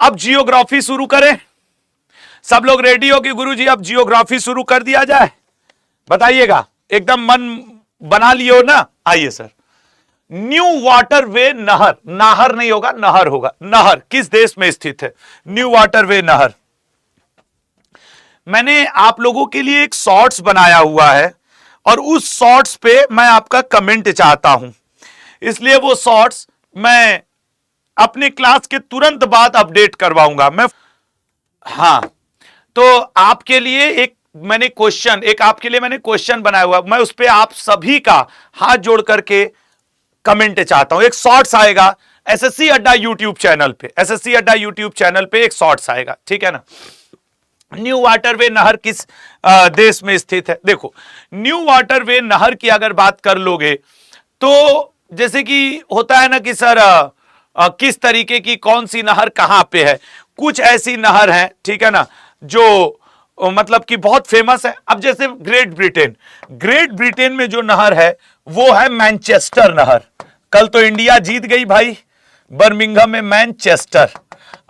अब जियोग्राफी शुरू करें। सब लोग रेडी हो कि गुरुजी अब जियोग्राफी शुरू कर दिया जाए? बताइएगा, एकदम मन बना लिए हो ना? आइए सर, न्यू वाटरवे नहर, नाहर नहीं होगा, नहर होगा। नहर किस देश में स्थित है? न्यू वाटरवे नहर। मैंने आप लोगों के लिए एक शॉर्ट्स बनाया हुआ है और उस शॉर्ट्स पे मैं आपका कमेंट चाहता हूं, इसलिए वो शॉर्ट्स मैं अपने क्लास के तुरंत बाद अपडेट करवाऊंगा मैं। हां, तो आपके लिए मैंने क्वेश्चन बनाया हुआ, मैं उस पर आप सभी का हाथ जोड़ करके कमेंट चाहता हूं। एक शॉर्ट्स आएगा एसएससी अड्डा यूट्यूब चैनल पे, एसएससी अड्डा यूट्यूब चैनल पे एक शॉर्ट्स आएगा, ठीक है ना? न्यू वाटरवे नहर किस देश में स्थित है? देखो, न्यू वाटरवे नहर की अगर बात कर लोगे तो जैसे कि होता है ना कि सर किस तरीके की कौन सी नहर कहां पे है, कुछ ऐसी नहर है, ठीक है ना, जो मतलब कि बहुत फेमस है। अब जैसे ग्रेट ब्रिटेन में जो नहर है वो है मैनचेस्टर नहर। कल तो इंडिया जीत गई भाई, बर्मिंघम में मैनचेस्टर।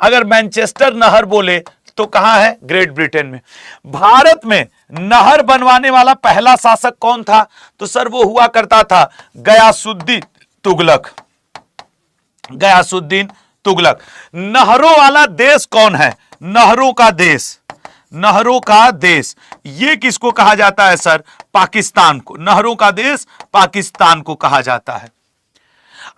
अगर मैनचेस्टर नहर बोले तो कहां है? ग्रेट ब्रिटेन में। भारत में नहर बनवाने वाला पहला शासक कौन था? तो सर वो हुआ करता था गयासुद्दीन तुगलक। गयासुद्दीन तुगलक। नहरों वाला देश कौन है? नहरों का देश, नहरों का देश, ये किसको कहा जाता है सर? पाकिस्तान को। नहरों का देश पाकिस्तान को कहा जाता है।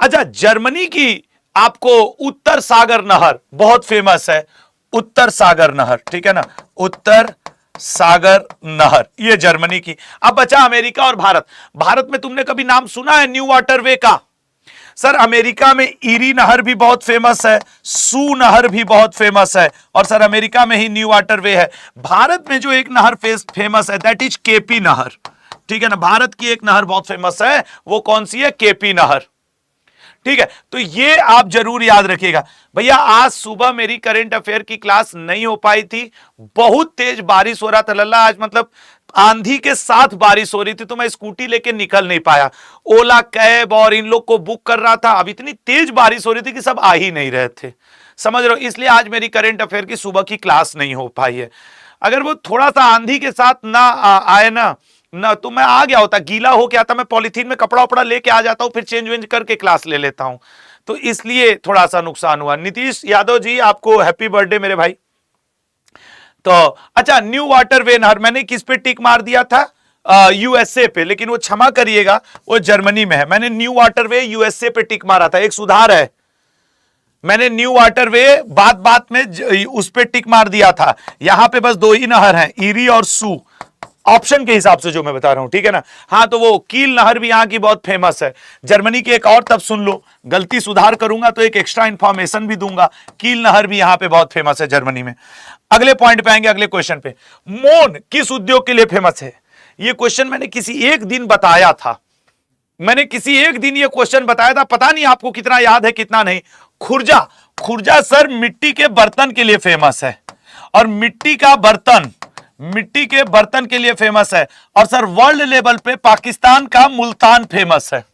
अच्छा, जर्मनी की आपको उत्तर सागर नहर बहुत फेमस है, उत्तर सागर नहर, ठीक है ना, उत्तर सागर नहर, ये जर्मनी की। अब बचा अमेरिका और भारत। भारत में तुमने कभी नाम सुना है न्यू वाटरवे का? सर अमेरिका में ईरी नहर भी बहुत फेमस है, सू नहर भी बहुत फेमस है, और सर अमेरिका में ही न्यू वाटरवे है। भारत में जो एक नहर फेमस है दैट इज केपी नहर, ठीक है ना। भारत की एक नहर बहुत फेमस है, वो कौन सी है? केपी नहर, ठीक है। तो ये आप जरूर याद रखिएगा। भैया आज सुबह मेरी करंट अफेयर की क्लास नहीं हो पाई थी, बहुत तेज बारिश हो रहा था लल्ला, आज मतलब आंधी के साथ बारिश हो रही थी, तो मैं स्कूटी लेके निकल नहीं पाया। ओला कैब और इन लोग को बुक कर रहा था, अब इतनी तेज बारिश हो रही थी कि सब आ ही नहीं रहे थे, समझ रहे हो, इसलिए आज मेरी करंट अफेयर की सुबह की क्लास नहीं हो पाई है। अगर वो थोड़ा सा आंधी के साथ ना आए ना तो मैं आ गया होता, गीला हो के आता, मैं पॉलिथीन में कपड़ा उपड़ा लेके आ जाता हूं, फिर चेंज वेंज करके क्लास ले लेता हूं, तो इसलिए थोड़ा सा नुकसान हुआ। नीतीश यादव जी आपको हैप्पी बर्थडे मेरे भाई। तो अच्छा, न्यू वाटरवे नहर मैंने किस पे टिक मार दिया था? यूएसए पे, लेकिन वो क्षमा करिएगा वो जर्मनी में है। मैंने न्यू वाटरवे यूएसए पे टिक मारा था, एक सुधार है। मैंने न्यू वाटरवे बात में उस पे टिक मार दिया था। यहां पे बस दो ही नहर हैं, ईरी और सू, ऑप्शन के हिसाब से जो मैं बता रहा हूं, ठीक है ना। हाँ, तो वो कील नहर भी यहां की बहुत फेमस है। जर्मनी की एक और तब सुन लो, गलती सुधार करूंगा तो एक एक्स्ट्रा इंफॉर्मेशन भी दूंगा। कील नहर भी यहां पे बहुत फेमस है जर्मनी में। अगले पॉइंट पे आएंगे, अगले क्वेश्चन पे। मोन किस उद्योग के लिए फेमस है? ये क्वेश्चन मैंने किसी एक दिन बताया था, मैंने किसी एक दिन ये क्वेश्चन बताया था, पता नहीं आपको कितना याद है कितना नहीं। खुर्जा, खुर्जा सर मिट्टी के बर्तन के लिए फेमस है, और मिट्टी के बर्तन के लिए फेमस है। और सर वर्ल्ड लेवल पे पाकिस्तान का मुल्तान फेमस है।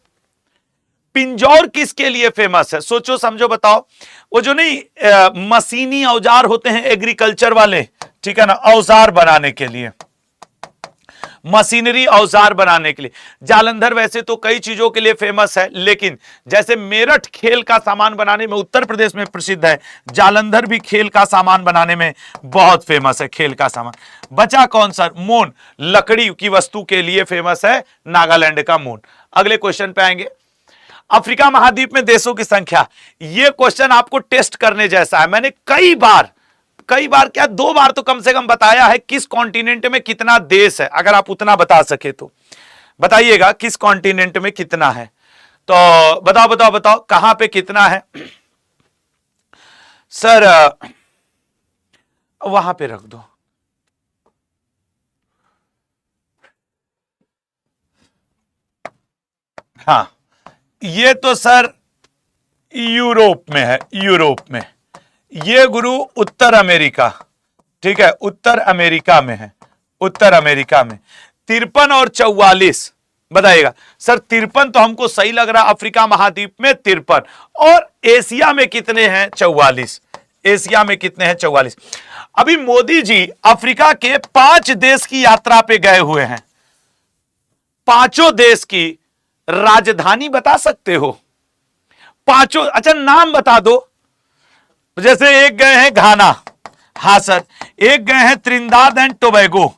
पिंजौर किसके लिए फेमस है? सोचो समझो बताओ। वो जो नहीं मशीनी औजार होते हैं एग्रीकल्चर वाले, ठीक है ना, औजार बनाने के लिए, मशीनरी औजार बनाने के लिए। जालंधर वैसे तो कई चीजों के लिए फेमस है, लेकिन जैसे मेरठ खेल का सामान बनाने में उत्तर प्रदेश में प्रसिद्ध है, जालंधर भी खेल का सामान बनाने में बहुत फेमस है, खेल का सामान। बचा कौन सा? मोन, लकड़ी की वस्तु के लिए फेमस है नागालैंड का मोन। अगले क्वेश्चन पे आएंगे। अफ्रीका महाद्वीप में देशों की संख्या, यह क्वेश्चन आपको टेस्ट करने जैसा है। मैंने कई बार क्या 2 बार तो कम से कम बताया है किस कॉन्टिनेंट में कितना देश है। अगर आप उतना बता सके तो बताइएगा किस कॉन्टिनेंट में कितना है। तो बताओ कहां पे कितना है सर? वहां पे रख दो। हाँ, ये तो सर यूरोप में है, यूरोप में। ये गुरु उत्तर अमेरिका, ठीक है, उत्तर अमेरिका में है, उत्तर अमेरिका में। 53 और 44 बताइएगा सर। 53 तो हमको सही लग रहा, अफ्रीका महाद्वीप में 53, और एशिया में कितने हैं? 44। एशिया में कितने हैं? 44। अभी मोदी जी अफ्रीका के 5 देश की यात्रा पे गए हुए हैं। 5 देश की राजधानी बता सकते हो? 5, अच्छा नाम बता दो। जैसे एक गए हैं घाना, हां सर, एक गए हैं त्रिनिदाद एंड टोबैगो,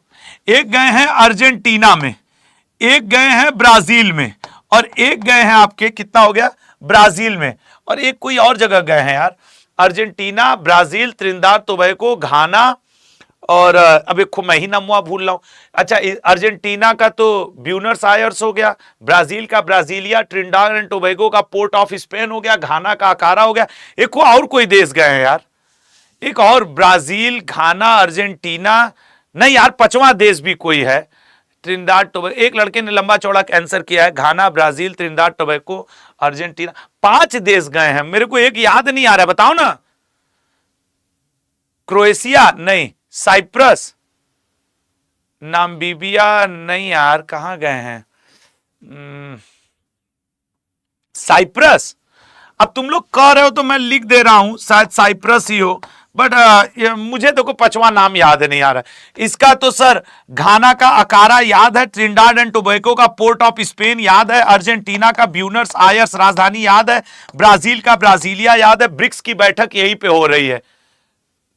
एक गए हैं अर्जेंटीना में, एक गए हैं ब्राजील में, और एक गए हैं आपके, कितना हो गया? ब्राजील में, और एक कोई और जगह गए हैं यार। अर्जेंटीना, ब्राजील, त्रिनिदाद टोबैगो, घाना, और अब एक मैं ही नाम भूल रहा हूं। अच्छा, अर्जेंटीना का तो ब्यूनस आयर्स हो गया, ब्राजील का ब्राजीलिया, ट्रिनिडाद एंड टोबैगो का पोर्ट ऑफ स्पेन हो गया, घाना का अकारा हो गया। एक और कोई देश गए हैं यार, एक और, ब्राजील, घाना, अर्जेंटीना, नहीं यार 5वां देश भी कोई है, ट्रिनिडाद टोबैगो। एक लड़के ने लंबा चौड़ा आंसर किया है, घाना, ब्राजील, त्रिनिदाद टोबैगो, अर्जेंटीना। 5 देश गए हैं, मेरे को एक याद नहीं आ रहा, बताओ ना। क्रोएशिया नहीं, साइप्रस, नामीबिया नहीं यार, कहां गए हैं? साइप्रस। अब तुम लोग कह रहे हो तो मैं लिख दे रहा हूं, शायद साइप्रस ही हो, बट मुझे देखो 5वां नाम याद नहीं आ रहा। इसका तो सर घाना का अकारा याद है, ट्रिनिडाद एंड टोबैगो का पोर्ट ऑफ स्पेन याद है, अर्जेंटीना का ब्यूनस आयर्स राजधानी याद है, ब्राजील का ब्राजीलिया याद है। ब्रिक्स की बैठक यहीं पे हो रही है,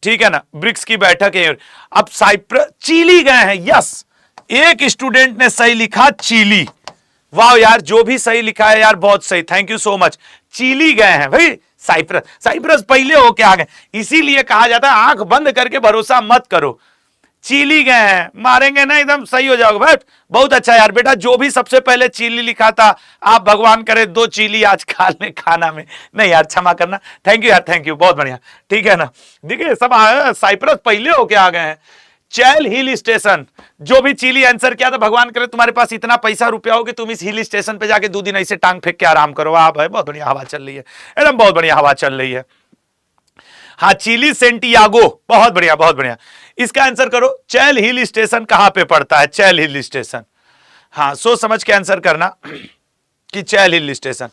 ठीक है ना, ब्रिक्स की बैठक है। अब साइप्रस, चिली गए हैं, यस, एक स्टूडेंट ने सही लिखा, चिली। वाह यार, जो भी सही लिखा है यार बहुत सही, थैंक यू सो मच। चिली गए हैं भाई, साइप्रस, साइप्रस पहले होके आ गए, इसीलिए कहा जाता है आंख बंद करके भरोसा मत करो। चिली गए हैं, मारेंगे ना एकदम सही हो जाओगे। बट बहुत अच्छा यार बेटा, जो भी सबसे पहले चिली लिखा था, आप भगवान करे 2 चिली आज खा लें खाना में। नहीं यार क्षमा करना, थैंक यू यार, थैंक यू, बहुत बढ़िया, ठीक है ना। देखिए सब साइप्रस पहले होके आ गए हैं। चैल हिल स्टेशन, जो भी चिली आंसर किया था, भगवान करे तुम्हारे पास इतना पैसा रुपया हो कि तुम इस हिल स्टेशन पे जाके 2 दिन ऐसे टांग फेंक के आराम करो। वाह भाई, बहुत बढ़िया हवा चल रही है, एकदम बहुत बढ़िया हवा चल रही है। हाँ, चिली सेंटियागो, बहुत बढ़िया बहुत बढ़िया। इसका आंसर करो, चैल हिल स्टेशन कहां पे पड़ता है? चैल हिल स्टेशन, हाँ सोच समझ के आंसर करना कि चैल हिल स्टेशन।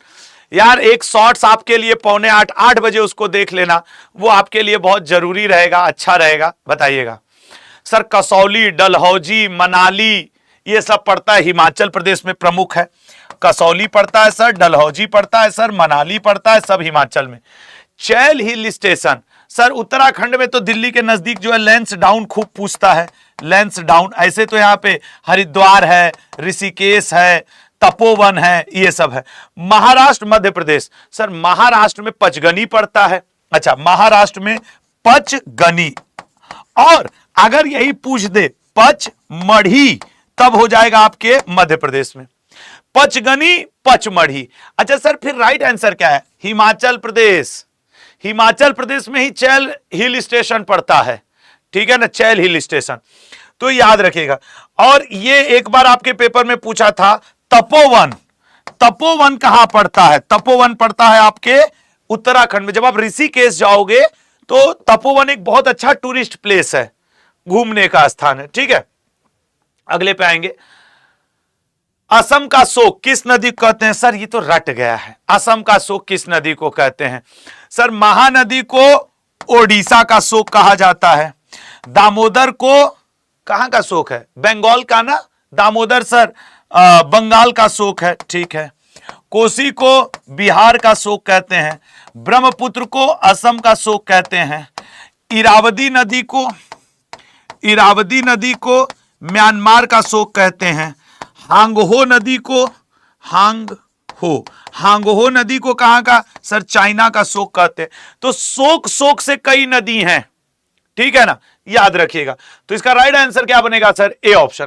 यार एक शॉर्ट्स आपके लिए 7:45 8 बजे उसको देख लेना, वो आपके लिए बहुत जरूरी रहेगा, अच्छा रहेगा। बताइएगा सर, कसौली, डलहौजी, मनाली ये सब पड़ता है, हिमाचल प्रदेश में प्रमुख है। कसौली पड़ता है सर, डलहौजी पड़ता है सर, मनाली पड़ता है, सब हिमाचल में। चैल हिल स्टेशन सर उत्तराखंड में, तो दिल्ली के नजदीक जो है, लैंसडाउन खूब पूछता है, लैंसडाउन। ऐसे तो यहाँ पे हरिद्वार है, ऋषिकेश है, तपोवन है, ये सब है। महाराष्ट्र, मध्य प्रदेश सर, महाराष्ट्र में पचगनी पड़ता है। अच्छा, महाराष्ट्र में पचगनी, और अगर यही पूछ दे पचमढ़ी, तब हो जाएगा आपके मध्य प्रदेश में। पचगनी, पचमढ़ी। अच्छा सर, फिर राइट आंसर क्या है? हिमाचल प्रदेश, हिमाचल प्रदेश में ही चैल हिल स्टेशन पड़ता है, ठीक है ना, चैल हिल स्टेशन, तो याद रखिएगा। और ये एक बार आपके पेपर में पूछा था, तपोवन, तपोवन कहां पड़ता है? तपोवन पड़ता है आपके उत्तराखंड में। जब आप ऋषिकेश जाओगे तो तपोवन एक बहुत अच्छा टूरिस्ट प्लेस है, घूमने का स्थान है, ठीक है। अगले पे आएंगे, असम का शोक किस नदी को कहते हैं? सर ये तो रट गया है, असम का शोक किस नदी को कहते हैं? सर महानदी को ओडिशा का शोक कहा जाता है। दामोदर को कहां का शोक है? बंगाल का ना, दामोदर सर बंगाल का शोक है, ठीक है। कोसी को बिहार का शोक कहते हैं, ब्रह्मपुत्र को असम का शोक कहते हैं, इरावदी नदी को म्यांमार का शोक कहते हैं, हांगहो नदी को कहां का? सर चाइना का शोक कहते हैं। तो शोक से कई नदी हैं, ठीक है ना, याद रखिएगा। तो इसका राइट आंसर क्या बनेगा सर? A option.